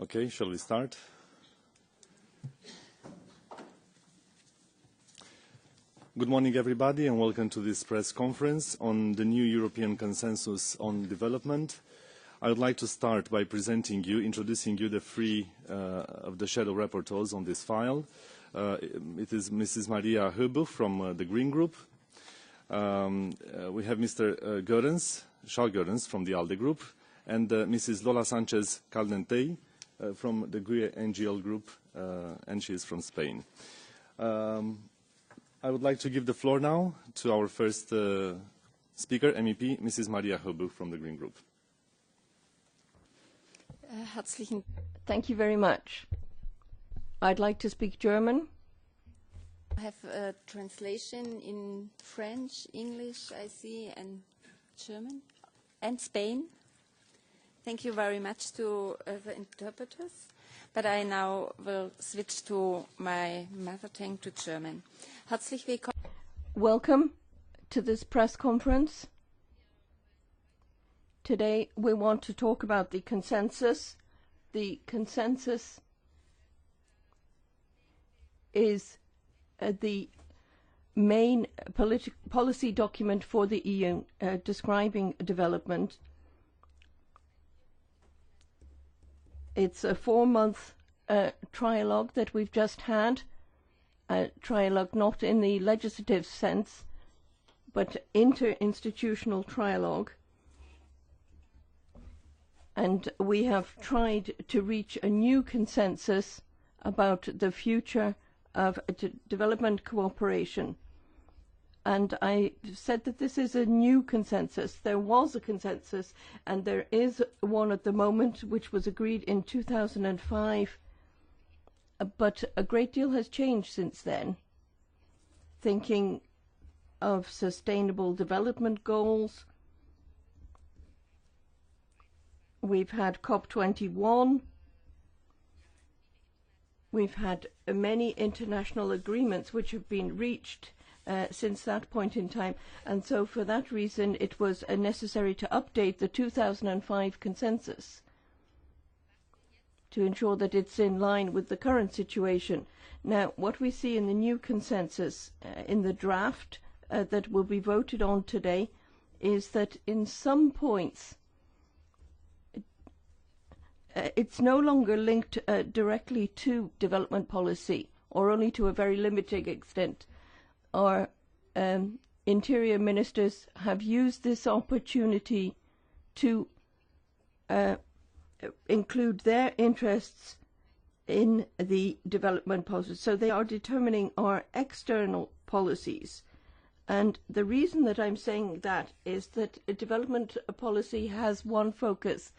Okay, shall we start? Good morning, everybody, and welcome to this press conference on the new European Consensus on Development. I would like to start by introducing you the three of the shadow rapporteurs on this file. It is Mrs. Maria Höbuch from the Green Group. We have Mr. Goerens, Charles Goerens from the ALDE Group, and Mrs. Lola Sanchez Caldentey from the GUE NGL Group, and she is from Spain. I would like to give the floor now to our first speaker, MEP, Mrs. Maria Höbuch from the Green Group. Thank you very much. I'd like to speak German. I have a translation in French, English, I see, and German, and Spain. Thank you very much to the interpreters. But I now will switch to my mother tongue, to German. Herzlich willkommen. Welcome to this press conference. Today we want to talk about the consensus. The consensus is the main policy document for the EU describing development. It's a 4-month trialogue that we've just had, a trialogue not in the legislative sense, but interinstitutional trialogue. And we have tried to reach a new consensus about the future of development cooperation. And I said that this is a new consensus. There was a consensus, and there is one at the moment, which was agreed in 2005. But a great deal has changed since then. Thinking of sustainable development goals, we've had COP21. We've had many international agreements which have been reached since that point in time, and so for that reason it was necessary to update the 2005 consensus to ensure that it's in line with the current situation. Now, what we see in the new consensus, in the draft that will be voted on today, is that in some points it's no longer linked directly to development policy, or only to a very limited extent. Our interior ministers have used this opportunity to include their interests in the development policy. So they are determining our external policies. And the reason that I'm saying that is that development policy has one focus,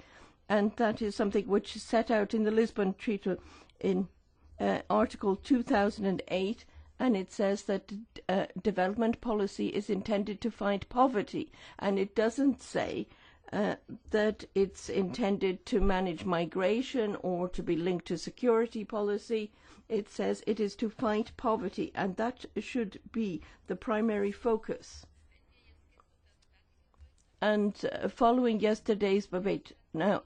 and that is something which is set out in the Lisbon Treaty in Article 2008, and it says that development policy is intended to fight poverty, and it doesn't say that it's intended to manage migration or to be linked to security policy. It says it is to fight poverty, and that should be the primary focus. And following yesterday's debate, now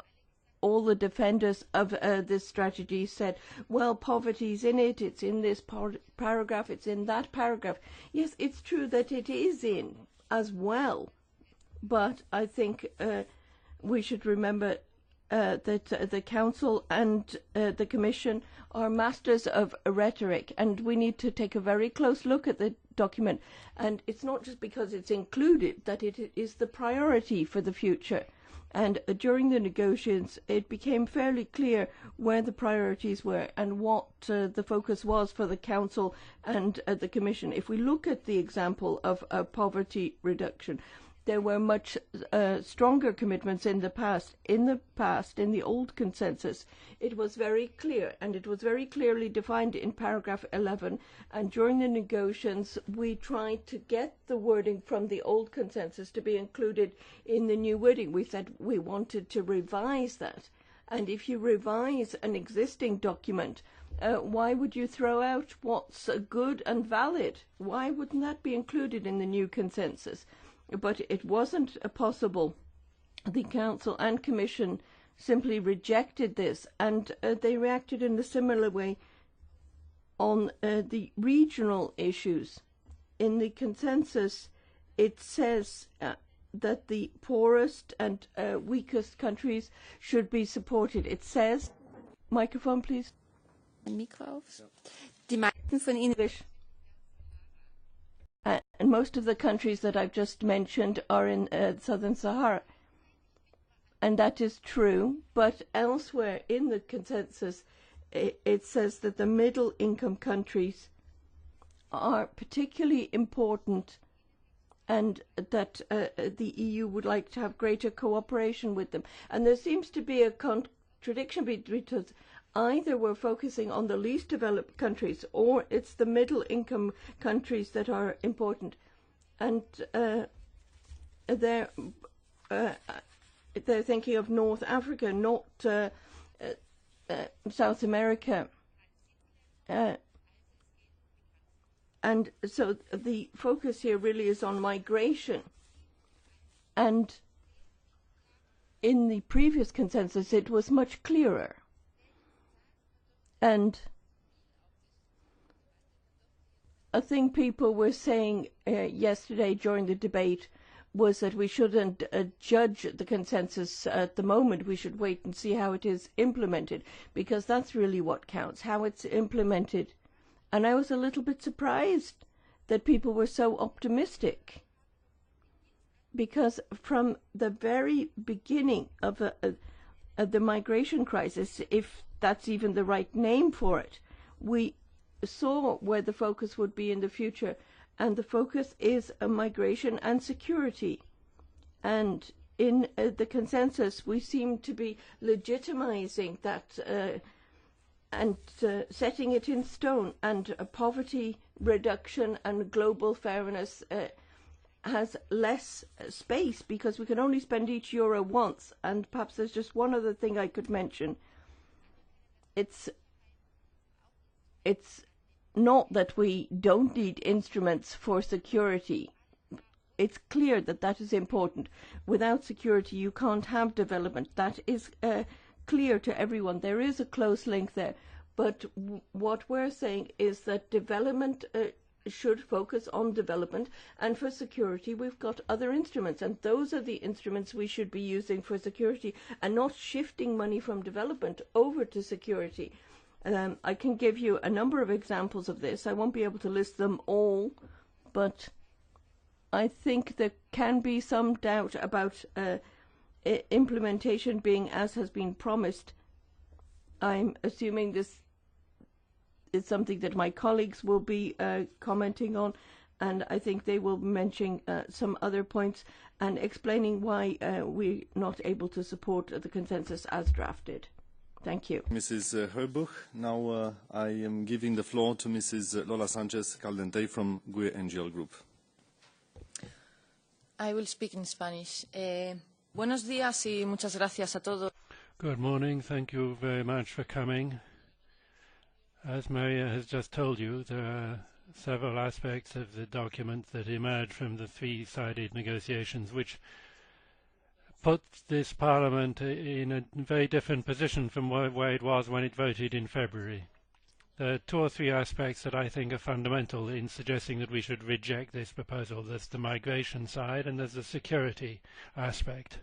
all the defenders of this strategy said, well, poverty's in it, it's in this paragraph, it's in that paragraph. Yes, it's true that it is in as well, but I think we should remember that the Council and the Commission are masters of rhetoric, and we need to take a very close look at the document. And it's not just because it's included that it is the priority for the future. And during the negotiations, it became fairly clear where the priorities were and what the focus was for the Council and the Commission. If we look at the example of poverty reduction, there were much stronger commitments in the past. In the old consensus, it was very clear, and it was very clearly defined in paragraph 11. And during the negotiations, we tried to get the wording from the old consensus to be included in the new wording. We said we wanted to revise that. And if you revise an existing document, why would you throw out what's good and valid? Why wouldn't that be included in the new consensus? But it wasn't possible. The Council and Commission simply rejected this, and they reacted in a similar way on the regional issues. In the consensus, it says that the poorest and weakest countries should be supported. It says, microphone please. Mikro auf. Die meisten von Ihnen. And most of the countries that I've just mentioned are in southern Sahara. And that is true, but elsewhere in the consensus, it says that the middle-income countries are particularly important, and that the EU would like to have greater cooperation with them. And there seems to be a contradiction between either we're focusing on the least developed countries or it's the middle-income countries that are important. And they're thinking of North Africa, not South America. And so the focus here really is on migration. And in the previous consensus, it was much clearer. And a thing people were saying yesterday during the debate was that we shouldn't judge the consensus at the moment. We should wait and see how it is implemented, because that's really what counts, how it's implemented. And I was a little bit surprised that people were so optimistic, because from the very beginning of the migration crisis, if that's even the right name for it, we saw where the focus would be in the future, and the focus is migration and security. And in the consensus, we seem to be legitimizing that and setting it in stone, and poverty reduction and global fairness has less space, because we can only spend each euro once. And perhaps there's just one other thing I could mention. It's not that we don't need instruments for security. It's clear that that is important. Without security, you can't have development. That is clear to everyone. There is a close link there. But what we're saying is that development should focus on development, and for security we've got other instruments, and those are the instruments we should be using for security, and not shifting money from development over to security. I can give you a number of examples of this. I won't be able to list them all, but I think there can be some doubt about implementation being as has been promised. I'm assuming this is something that my colleagues will be commenting on, and I think they will mention some other points and explaining why we're not able to support the consensus as drafted. Thank you. Mrs. Herbuch. Now I am giving the floor to Mrs. Lola Sanchez Caldentey from GUE NGL Group. I will speak in Spanish. Buenos días y muchas gracias a todos. Good morning. Thank you very much for coming. As Maria has just told you, there are several aspects of the document that emerge from the three-sided negotiations which put this Parliament in a very different position from where it was when it voted in February. There are two or three aspects that I think are fundamental in suggesting that we should reject this proposal. There's the migration side and there's the security aspect.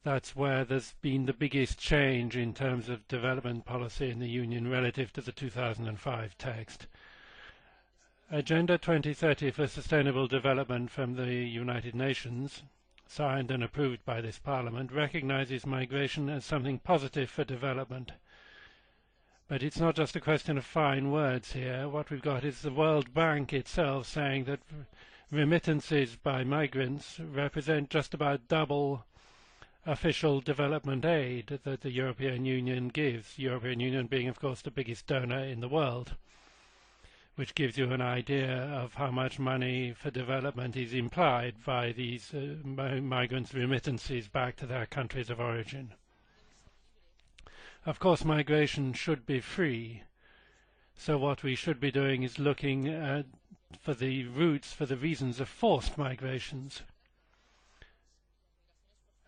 That's where there's been the biggest change in terms of development policy in the Union relative to the 2005 text. Agenda 2030 for Sustainable Development from the United Nations, signed and approved by this Parliament, recognizes migration as something positive for development. But it's not just a question of fine words here. What we've got is the World Bank itself saying that remittances by migrants represent just about double official development aid that the European Union gives, the European Union being, of course, the biggest donor in the world, which gives you an idea of how much money for development is implied by these migrants' remittances back to their countries of origin. Of course, migration should be free, so what we should be doing is looking for the roots, for the reasons of forced migrations.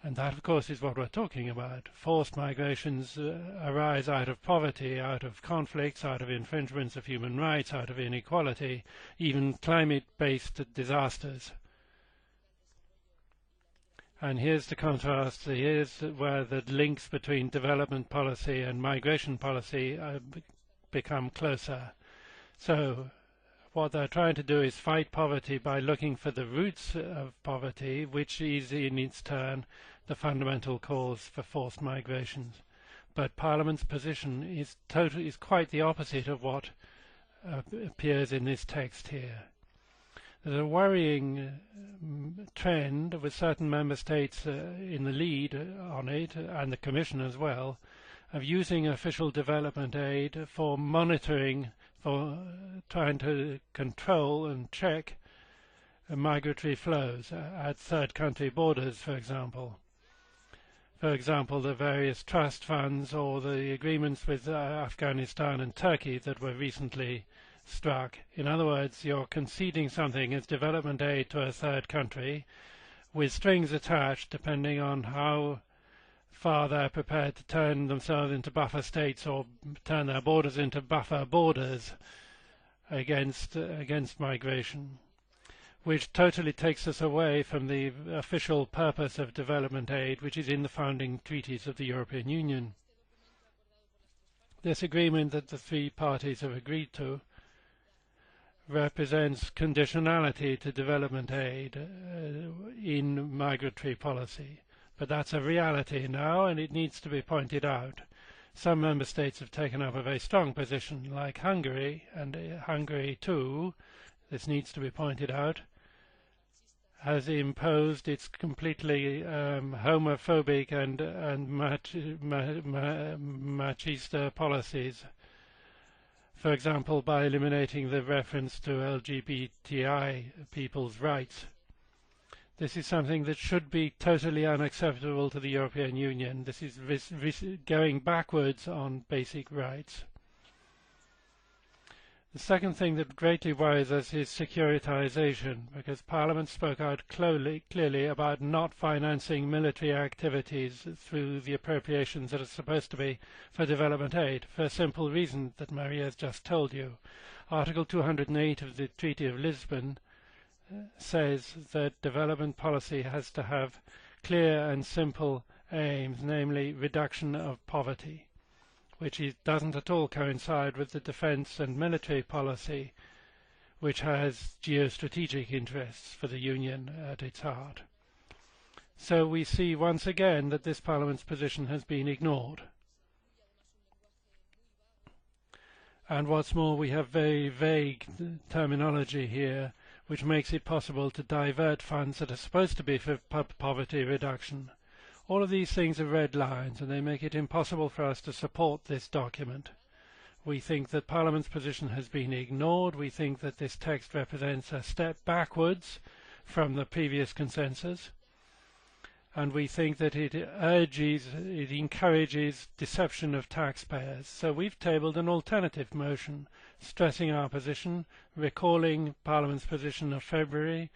And that, of course, is what we're talking about. Forced migrations arise out of poverty, out of conflicts, out of infringements of human rights, out of inequality, even climate-based disasters. And here's the contrast. Here's where the links between development policy and migration policy become closer. So what they're trying to do is fight poverty by looking for the roots of poverty, which is in its turn the fundamental cause for forced migrations. But Parliament's position is quite the opposite of what appears in this text here. There's a worrying trend with certain member states in the lead on it, and the Commission as well, of using official development aid for monitoring, for trying to control and check migratory flows at third country borders, for example. For example, the various trust funds or the agreements with Afghanistan and Turkey that were recently struck. In other words, you're conceding something as development aid to a third country with strings attached depending on how far they're prepared to turn themselves into buffer states or turn their borders into buffer borders against migration, which totally takes us away from the official purpose of development aid, which is in the founding treaties of the European Union. This agreement that the three parties have agreed to represents conditionality to development aid in migratory policy. But that's a reality now, and it needs to be pointed out. Some member states have taken up a very strong position, like Hungary, and Hungary too, this needs to be pointed out, has imposed its completely homophobic and machista policies. For example, by eliminating the reference to LGBTI people's rights. This is something that should be totally unacceptable to the European Union. This is going backwards on basic rights. The second thing that greatly worries us is securitization, because Parliament spoke out clearly about not financing military activities through the appropriations that are supposed to be for development aid, for a simple reason that Maria has just told you. Article 208 of the Treaty of Lisbon says that development policy has to have clear and simple aims, namely reduction of poverty, which doesn't at all coincide with the defence and military policy, which has geostrategic interests for the Union at its heart. So we see once again that this Parliament's position has been ignored. And what's more, we have very vague terminology here, which makes it possible to divert funds that are supposed to be for poverty reduction. All of these things are red lines, and they make it impossible for us to support this document. We think that Parliament's position has been ignored. We think that this text represents a step backwards from the previous consensus. And we think that it encourages deception of taxpayers. So we've tabled an alternative motion, stressing our position, recalling Parliament's position of February,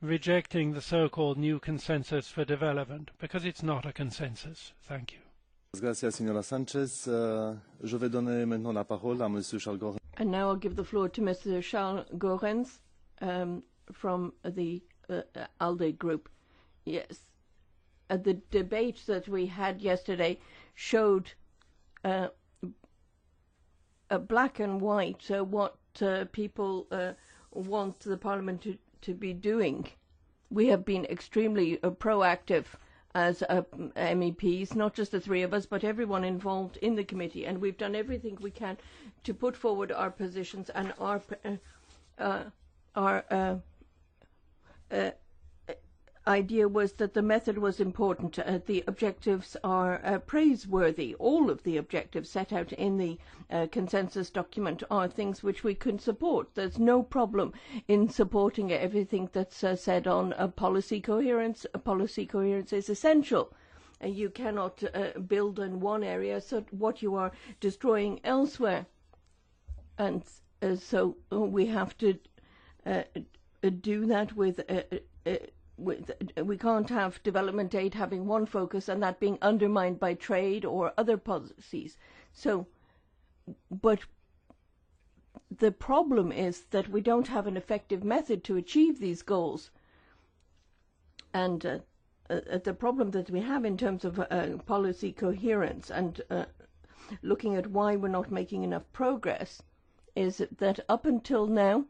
rejecting the so-called new consensus for development, because it's not a consensus. Thank you. Gracias, Signora Sanchez. Je vais donner maintenant la parole à Monsieur Charles Goerens. And now I'll give the floor to Mr. Charles Goerens from the ALDE group. Yes. The debate that we had yesterday showed black and white what people want the Parliament to be doing. We have been extremely proactive as MEPs, not just the three of us, but everyone involved in the committee, and we've done everything we can to put forward our positions and our idea was that the method was important. The objectives are praiseworthy. All of the objectives set out in the consensus document are things which we can support. There's no problem in supporting everything that's said on policy coherence. Policy coherence is essential. You cannot build in one area so what you are destroying elsewhere. And so we have to do that with we can't have development aid having one focus and that being undermined by trade or other policies. So, but the problem is that we don't have an effective method to achieve these goals. And the problem that we have in terms of policy coherence and looking at why we're not making enough progress is that up until now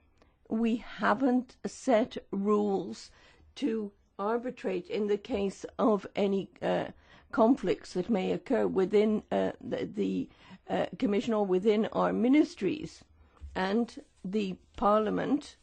we haven't set rules to arbitrate in the case of any conflicts that may occur within the Commission or within our ministries. And the Parliament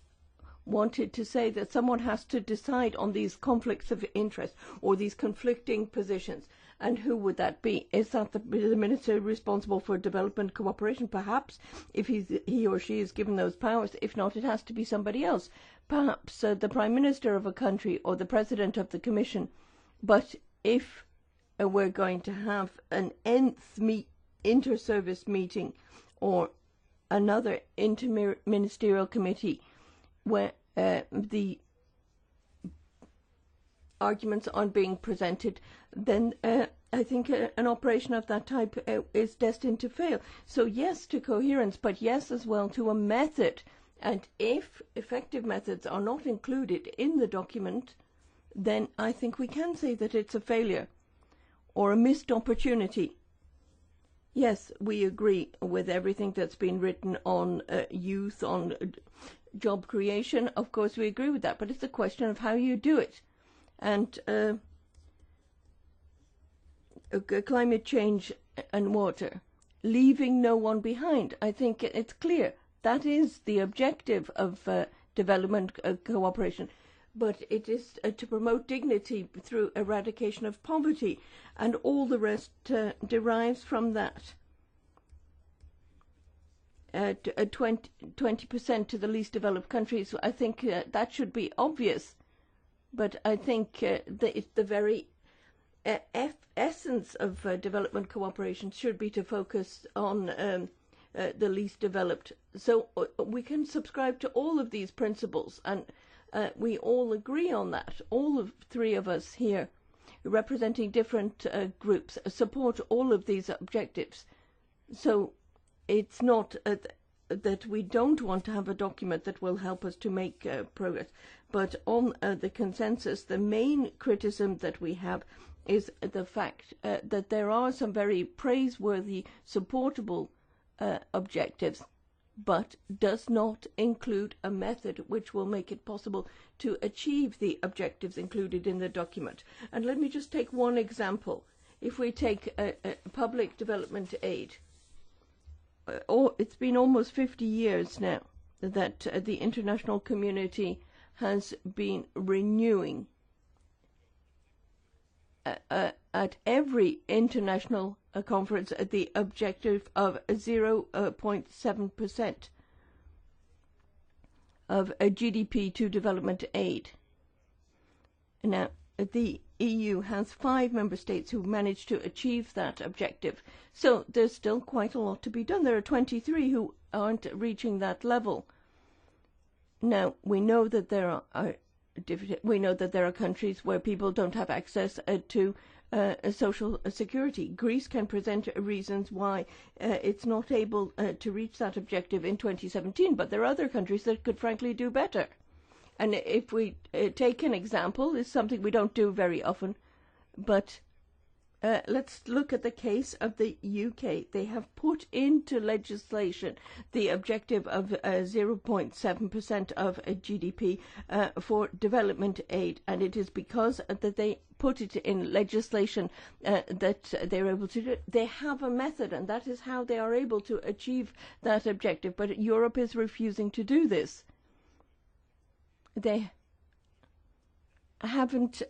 wanted to say that someone has to decide on these conflicts of interest or these conflicting positions. And who would that be? Is that the minister responsible for development cooperation? Perhaps, if he or she is given those powers. If not, it has to be somebody else. Perhaps the Prime Minister of a country or the President of the Commission. But if we're going to have an nth inter-service meeting or another interministerial committee where the arguments aren't being presented, then I think an operation of that type is destined to fail. So yes to coherence, but yes as well to a method. And if effective methods are not included in the document, then I think we can say that it's a failure or a missed opportunity. Yes, we agree with everything that's been written on youth, on job creation. Of course, we agree with that, but it's a question of how you do it. And climate change and water, leaving no one behind. I think it's clear that is the objective of development cooperation. But it is to promote dignity through eradication of poverty, and all the rest derives from that. 20% to the least developed countries, I think that should be obvious. But I think the very essence of development cooperation should be to focus on the least developed. So we can subscribe to all of these principles, and we all agree on that. All of three of us here, representing different groups, support all of these objectives. So it's not that we don't want to have a document that will help us to make progress, but on the consensus, the main criticism that we have is the fact that there are some very praiseworthy, supportable objectives, but does not include a method which will make it possible to achieve the objectives included in the document. And let me just take one example. If we take public development aid, it's been almost 50 years now that the international community has been renewing at every international conference the objective of 0.7% of GDP to development aid. Now, the EU has 5 member states who managed to achieve that objective. So there's still quite a lot to be done. There are 23 who aren't reaching that level. Now, we know that there are countries where people don't have access to social security. Greece can present reasons why it's not able to reach that objective in 2017, but there are other countries that could frankly do better. And if we take an example, it's something we don't do very often, but let's look at the case of the UK. They have put into legislation the objective of 0.7% of GDP for development aid, and it is because that they put it in legislation that they're able to do it. They have a method, and that is how they are able to achieve that objective, but Europe is refusing to do this. They haven't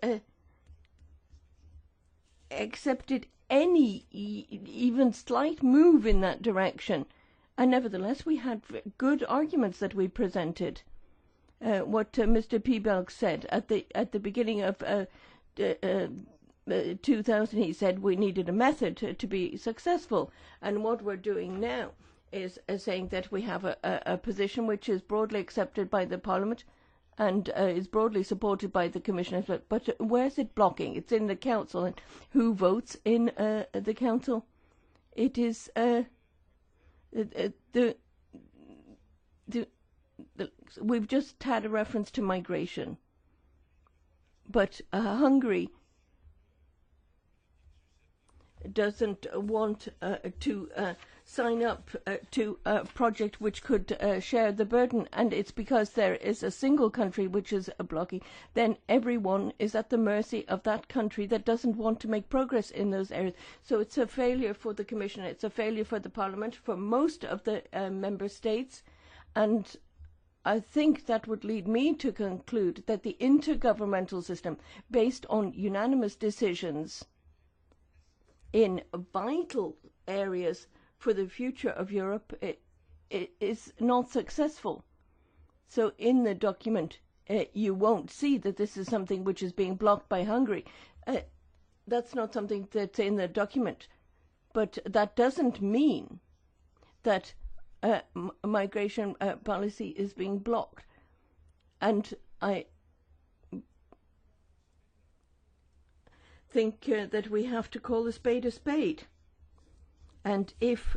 accepted any even slight move in that direction, and nevertheless we had good arguments that we presented. What Mr. Piebalg said at the beginning of 2000, he said we needed a method to be successful, and what we're doing now is saying that we have a position which is broadly accepted by the Parliament, and is broadly supported by the Commission. But where's it blocking? It's in the Council. And who votes in the Council? It is we've just had a reference to migration. But Hungary doesn't want to sign up to a project which could share the burden, and it's because there is a single country which is blocking. Then everyone is at the mercy of that country that doesn't want to make progress in those areas. So it's a failure for the Commission, it's a failure for the Parliament, for most of the member states, and I think that would lead me to conclude that the intergovernmental system, based on unanimous decisions in vital areas for the future of Europe, it is not successful. So in the document, you won't see that this is something which is being blocked by Hungary. That's not something that's in the document. But that doesn't mean that migration policy is being blocked. And I think that we have to call a spade a spade. And if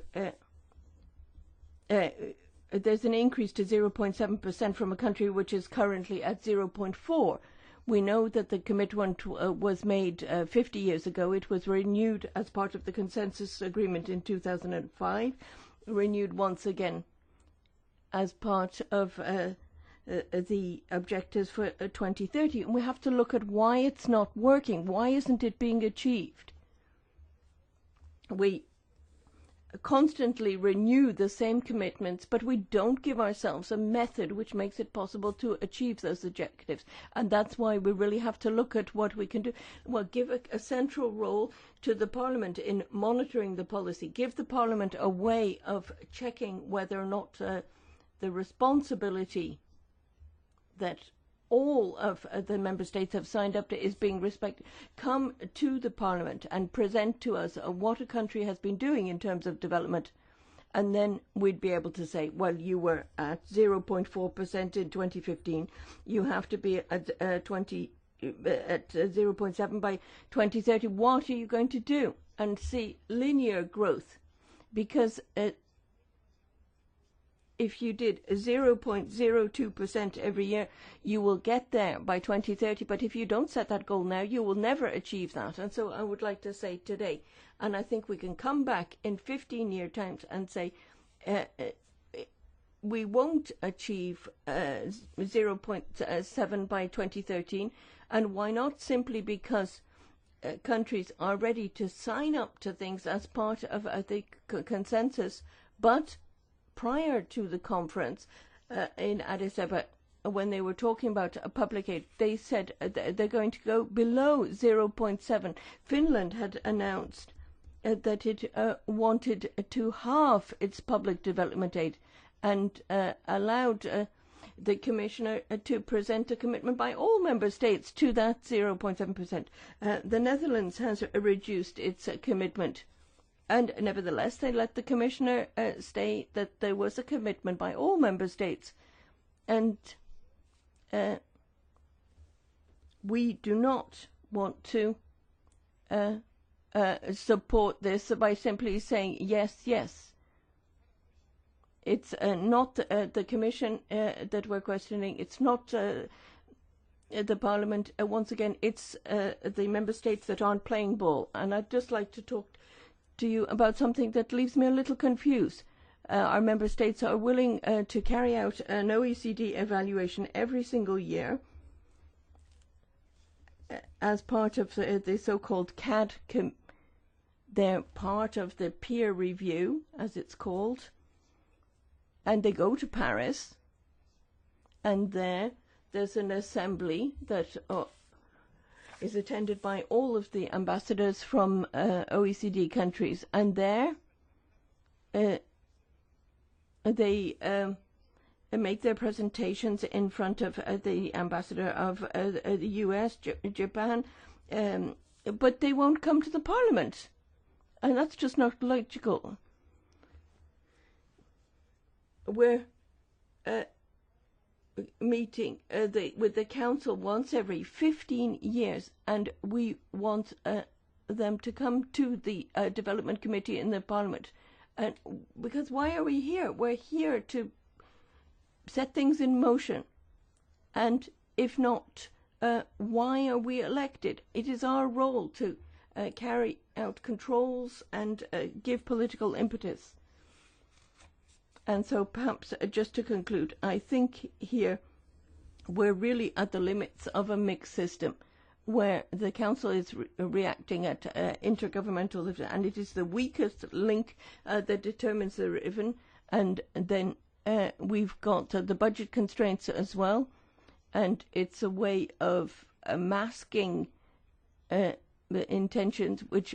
there's an increase to 0.7% from a country which is currently at 0.4%, we know that the commitment was made 50 years ago. It was renewed as part of the consensus agreement in 2005, renewed once again as part of the objectives for 2030. And we have to look at why it's not working. Why isn't it being achieved? We constantly renew the same commitments, but we don't give ourselves a method which makes it possible to achieve those objectives. And that's why we really have to look at what we can do. Well, give a central role to the Parliament in monitoring the policy. Give the Parliament a way of checking whether or not the responsibility that all of the member states have signed up to is being respected. Come to the Parliament and present to us what a country has been doing in terms of development, and then we'd be able to say, well, you were at 0.4% in 2015. You have to be at 0.7 by 2030. What are you going to do? And see linear growth, because if you did 0.02% every year, you will get there by 2030. But if you don't set that goal now, you will never achieve that. And so I would like to say today, and I think we can come back in 15-year times and say, we won't achieve 0.7 by 2013. And why not? Simply because countries are ready to sign up to things as part of the consensus, but prior to the conference in Addis Ababa, when they were talking about public aid, they said they're going to go below 0.7. Finland had announced that it wanted to halve its public development aid, and allowed the Commissioner to present a commitment by all member states to that 0.7%. The Netherlands has reduced its commitment. And nevertheless, they let the Commissioner say that there was a commitment by all member states. And we do not want to support this by simply saying yes, yes. It's not the Commission that we're questioning. It's not the Parliament. Once again, it's the member states that aren't playing ball. And I'd just like to talk to you about something that leaves me a little confused. Our member states are willing to carry out an OECD evaluation every single year as part of the so-called CAD. They're part of the peer review, as it's called, and they go to Paris, and there's an assembly that is attended by all of the ambassadors from OECD countries, and there they make their presentations in front of the ambassador of the US, Japan, but they won't come to the Parliament, and that's just not logical. meeting with the council once every 15 years, and we want them to come to the development committee in the parliament. And because why are we here? We're here to set things in motion. And if not, why are we elected? It is our role to carry out controls and give political impetus. And so perhaps just to conclude, I think here we're really at the limits of a mixed system where the council is reacting at intergovernmental level, and it is the weakest link that determines the ribbon. And then we've got the budget constraints as well, and it's a way of masking the intentions which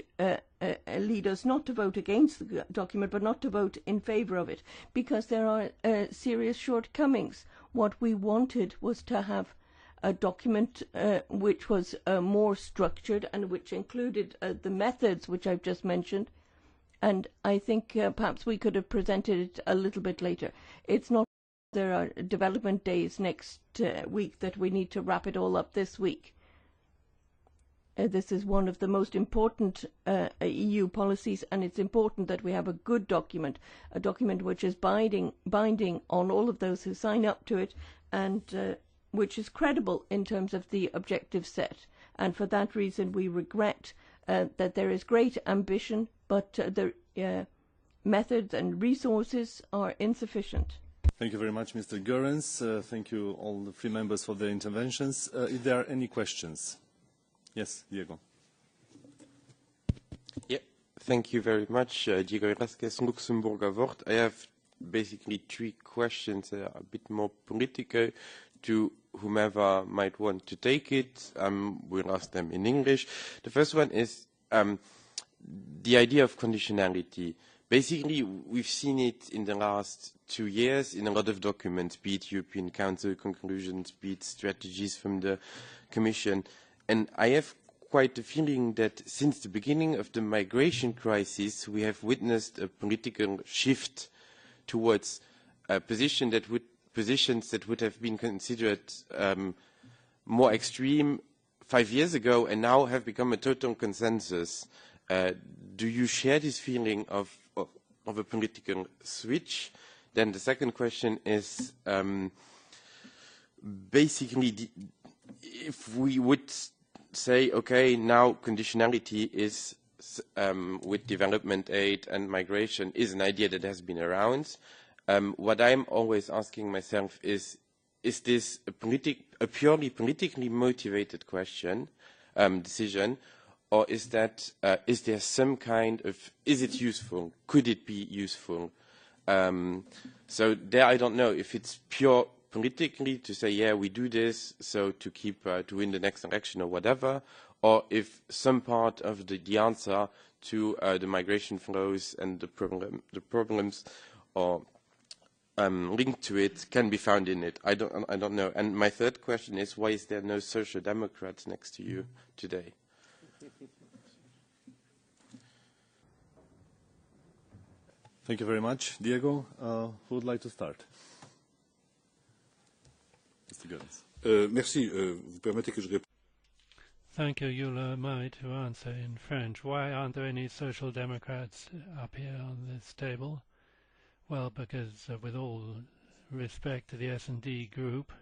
lead us not to vote against the document, but not to vote in favour of it, because there are serious shortcomings. What we wanted was to have a document which was more structured and which included the methods which I've just mentioned, and I think perhaps we could have presented it a little bit later. It's not there are development days next week that we need to wrap it all up this week. This is one of the most important EU policies, and it's important that we have a good document, a document which is binding on all of those who sign up to it, and which is credible in terms of the objectives set. And for that reason, we regret that there is great ambition, but the methods and resources are insufficient. Thank you very much, Mr. Goerens. Thank you, all the three members, for their interventions. If there are any questions. Yes, Diego. Yeah, thank you very much. Diego Rasquez, Luxembourger Wort. I have basically three questions that are a bit more political to whomever might want to take it. We'll ask them in English. The first one is the idea of conditionality. Basically, we've seen it in the last 2 years in a lot of documents, be it European Council conclusions, be it strategies from the Commission. And I have quite a feeling that since the beginning of the migration crisis, we have witnessed a political shift towards positions that would have been considered more extreme 5 years ago and now have become a total consensus. Do you share this feeling of a political switch? Then the second question is basically if we would say, okay, now conditionality is with development aid and migration is an idea that has been around. What I'm always asking myself is this a purely politically motivated decision, or is there some kind of, is it useful? Could it be useful? So there I don't know if it's pure politically to say, yeah, we do this so to keep to win the next election or whatever, or if some part of the answer to the migration flows and the problems or linked to it can be found in it. I don't know. And my third question is, why is there no social democrats next to you today? Thank you very much. Diego, who would like to start? Mr. Goerens. Merci. Vous permettez que je réponde. Thank you. You'll allow me to answer in French. Why aren't there any social democrats up here on this table? Well, because with all respect to the S&D group,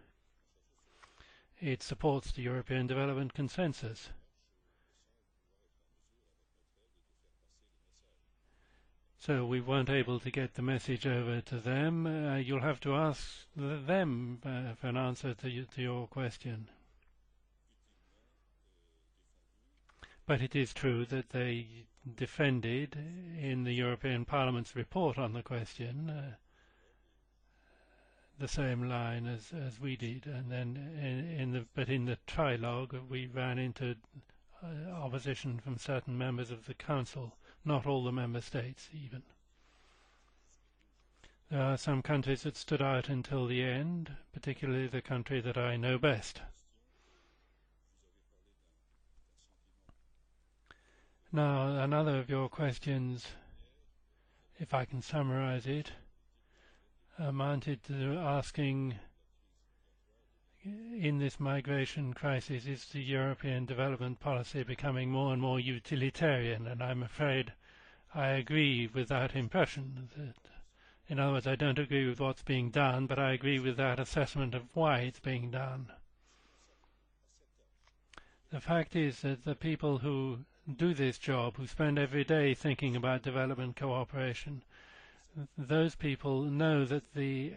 it supports the European Development Consensus. So we weren't able to get the message over to them. You'll have to ask them for an answer to your question. But it is true that they defended in the European Parliament's report on the question the same line as we did, and then in the trilogue we ran into opposition from certain members of the Council. Not all the member states, even. There are some countries that stood out until the end, particularly the country that I know best. Now, another of your questions, if I can summarize it, amounted to asking in this migration crisis is the European development policy becoming more and more utilitarian, and I'm afraid I agree with that impression. That, in other words, I don't agree with what's being done, but I agree with that assessment of why it's being done. The fact is that the people who do this job, who spend every day thinking about development cooperation, those people know that the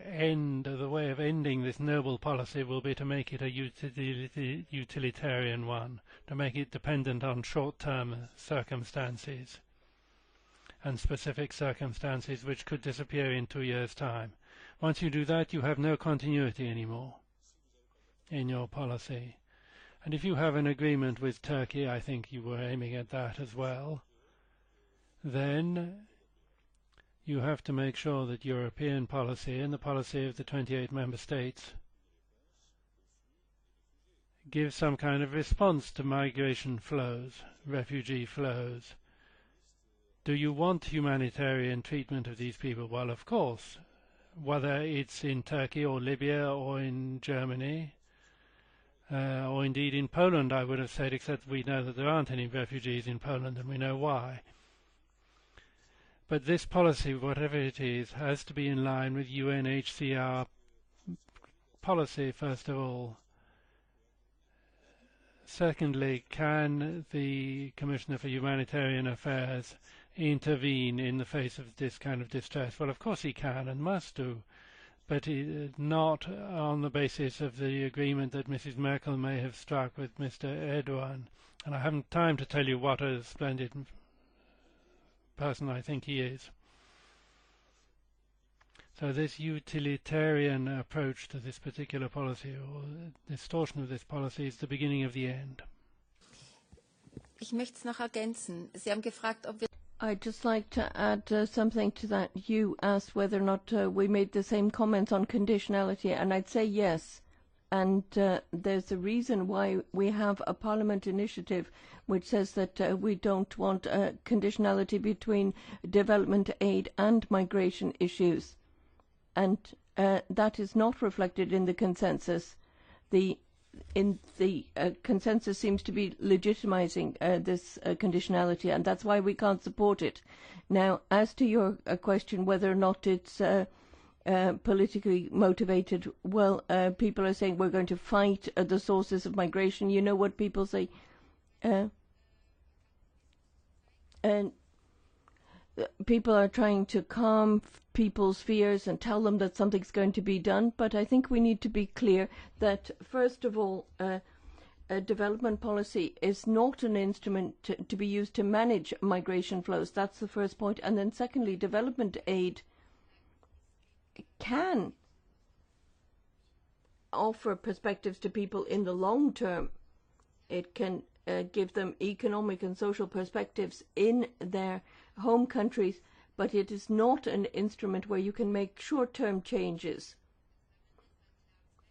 way of ending this noble policy will be to make it a utilitarian one, to make it dependent on short-term circumstances and specific circumstances which could disappear in 2 years' time. Once you do that, you have no continuity anymore in your policy. And if you have an agreement with Turkey, I think you were aiming at that as well, then you have to make sure that European policy and the policy of the 28 member states gives some kind of response to migration flows, refugee flows. Do you want humanitarian treatment of these people? Well, of course, whether it's in Turkey or Libya or in Germany, or indeed in Poland, I would have said, except we know that there aren't any refugees in Poland and we know why. But this policy, whatever it is, has to be in line with UNHCR policy, first of all. Secondly, can the Commissioner for Humanitarian Affairs intervene in the face of this kind of distress? Well, of course he can and must do, but not on the basis of the agreement that Mrs. Merkel may have struck with Mr. Erdogan. And I haven't time to tell you what a splendid person I think he is. So this utilitarian approach to this particular policy, or distortion of this policy, is the beginning of the end. Ich möchte es noch ergänzen. Sie haben gefragt, ob wir I'd just like to add something to that. You asked whether or not we made the same comments on conditionality, and I'd say yes. And there's a reason why we have a Parliament initiative which says that we don't want conditionality between development aid and migration issues. And that is not reflected in the consensus. The consensus seems to be legitimizing this conditionality, and that's why we can't support it. Now, as to your question whether or not it's politically motivated, well, people are saying we're going to fight the sources of migration. You know what people say? And people are trying to calm people's fears and tell them that something's going to be done, but I think we need to be clear that, first of all, development policy is not an instrument to be used to manage migration flows. That's the first point. And then secondly, development aid can offer perspectives to people in the long term. It can give them economic and social perspectives in their home countries, but it is not an instrument where you can make short-term changes.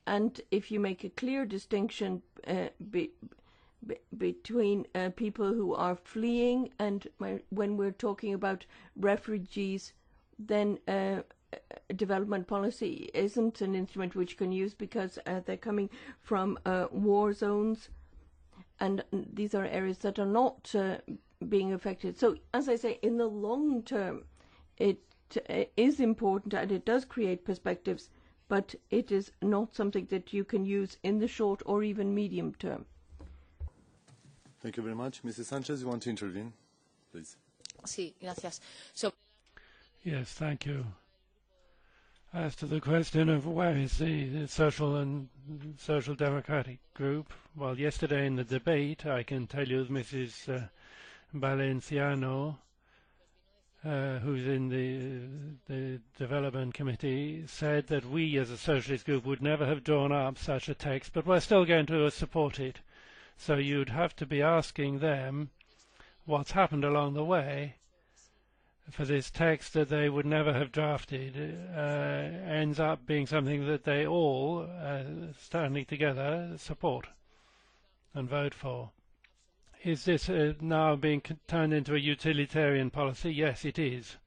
And if you make a clear distinction between people who are fleeing and when we're talking about refugees, then development policy isn't an instrument which you can use because they're coming from war zones, and these are areas that are not being affected. So, as I say, in the long term, it is important and it does create perspectives, but it is not something that you can use in the short or even medium term. Thank you very much. Mrs. Sanchez, you want to intervene, please? Sí, gracias. Yes, thank you. As to the question of where is the social and social democratic group, well, yesterday in the debate, I can tell you Mrs. Valenciano, who's in the Development Committee, said that we as a socialist group would never have drawn up such a text, but we're still going to support it. So you'd have to be asking them what's happened along the way for this text that they would never have drafted ends up being something that they all, standing together, support and vote for. Is this now being turned into a utilitarian policy? Yes, it is.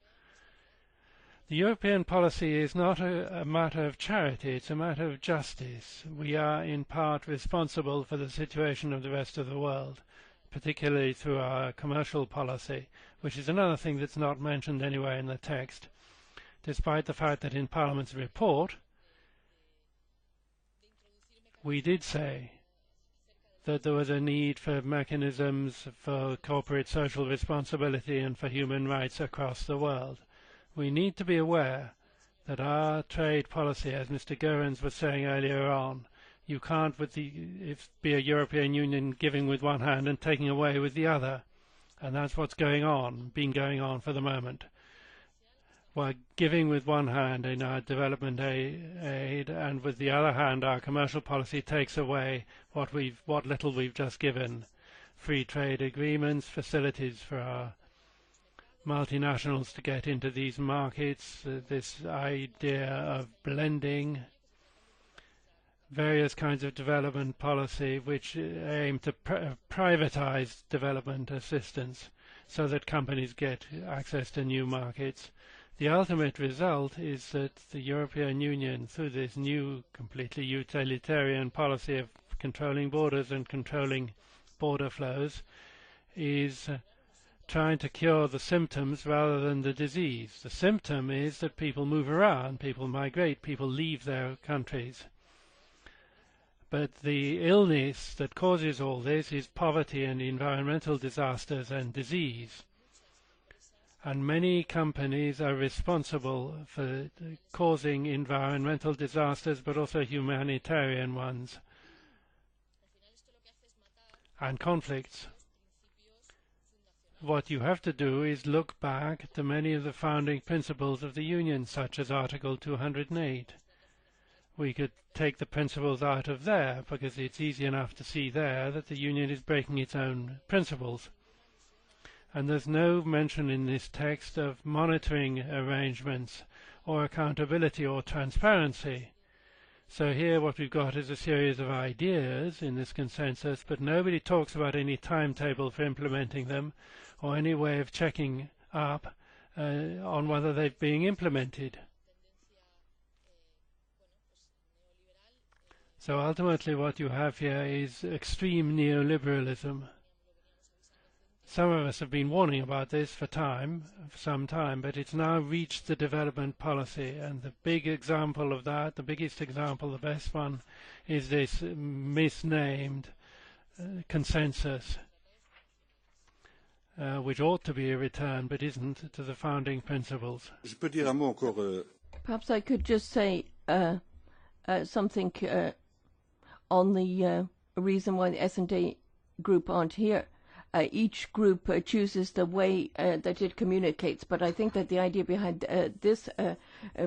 The European policy is not a matter of charity, it's a matter of justice. We are in part responsible for the situation of the rest of the world, particularly through our commercial policy, which is another thing that's not mentioned anywhere in the text, despite the fact that in Parliament's report we did say that there was a need for mechanisms for corporate social responsibility and for human rights across the world. We need to be aware that our trade policy, as Mr. Goerens was saying earlier on, you can't be a European Union giving with one hand and taking away with the other. And that's what's been going on for the moment. We're giving with one hand in our development aid, and with the other hand our commercial policy takes away what little we've just given. Free trade agreements, facilities for our multinationals to get into these markets, this idea of blending various kinds of development policy which aim to privatize development assistance so that companies get access to new markets. The ultimate result is that the European Union, through this new completely utilitarian policy of controlling borders and controlling border flows, is trying to cure the symptoms rather than the disease. The symptom is that people move around, people migrate, people leave their countries. But the illness that causes all this is poverty and environmental disasters and disease. And many companies are responsible for causing environmental disasters, but also humanitarian ones, and conflicts. What you have to do is look back to many of the founding principles of the Union, such as Article 208. We could take the principles out of there, because it's easy enough to see there that the Union is breaking its own principles. And there's no mention in this text of monitoring arrangements or accountability or transparency. So here what we've got is a series of ideas in this consensus, but nobody talks about any timetable for implementing them or any way of checking up on whether they're being implemented. So ultimately what you have here is extreme neoliberalism. Some of us have been warning about this for some time, but it's now reached the development policy, and the big example of that, the biggest example, the best one, is this misnamed consensus, which ought to be a return, but isn't, to the founding principles. Perhaps I could just say something on the reason why the S&D group aren't here. Each group chooses the way that it communicates, but I think that the idea behind this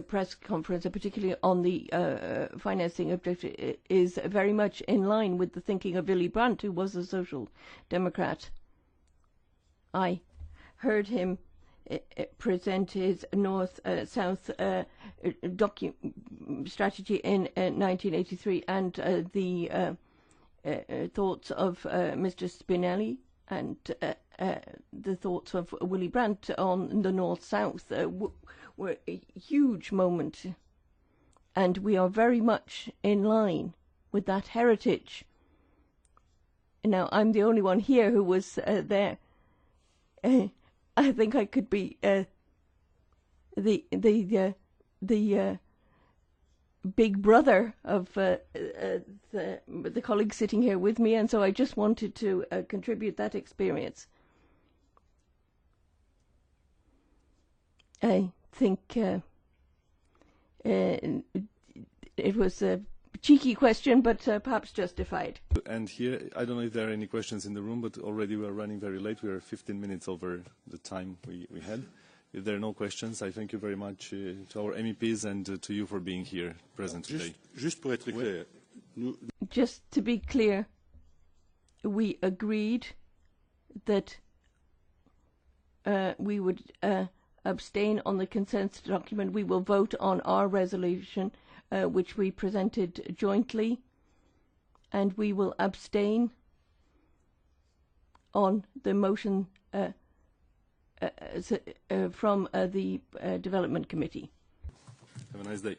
press conference, particularly on the financing objective, is very much in line with the thinking of Willy Brandt, who was a social democrat. I heard him present his North-South strategy in 1983, and the thoughts of Mr. Spinelli and the thoughts of Willy Brandt on the North-South were a huge moment, and we are very much in line with that heritage. Now, I'm the only one here who was there. I think I could be the big brother of the colleagues sitting here with me, and so I just wanted to contribute that experience. I think it was a cheeky question, but perhaps justified. And here, I don't know if there are any questions in the room, but already we are running very late. We are 15 minutes over the time we had. If there are no questions, I thank you very much to our MEPs and to you for being here present today. Just to be clear, we agreed that we would abstain on the consensus document. We will vote on our resolution, which we presented jointly, and we will abstain on the motion from the Development Committee. Have a nice day.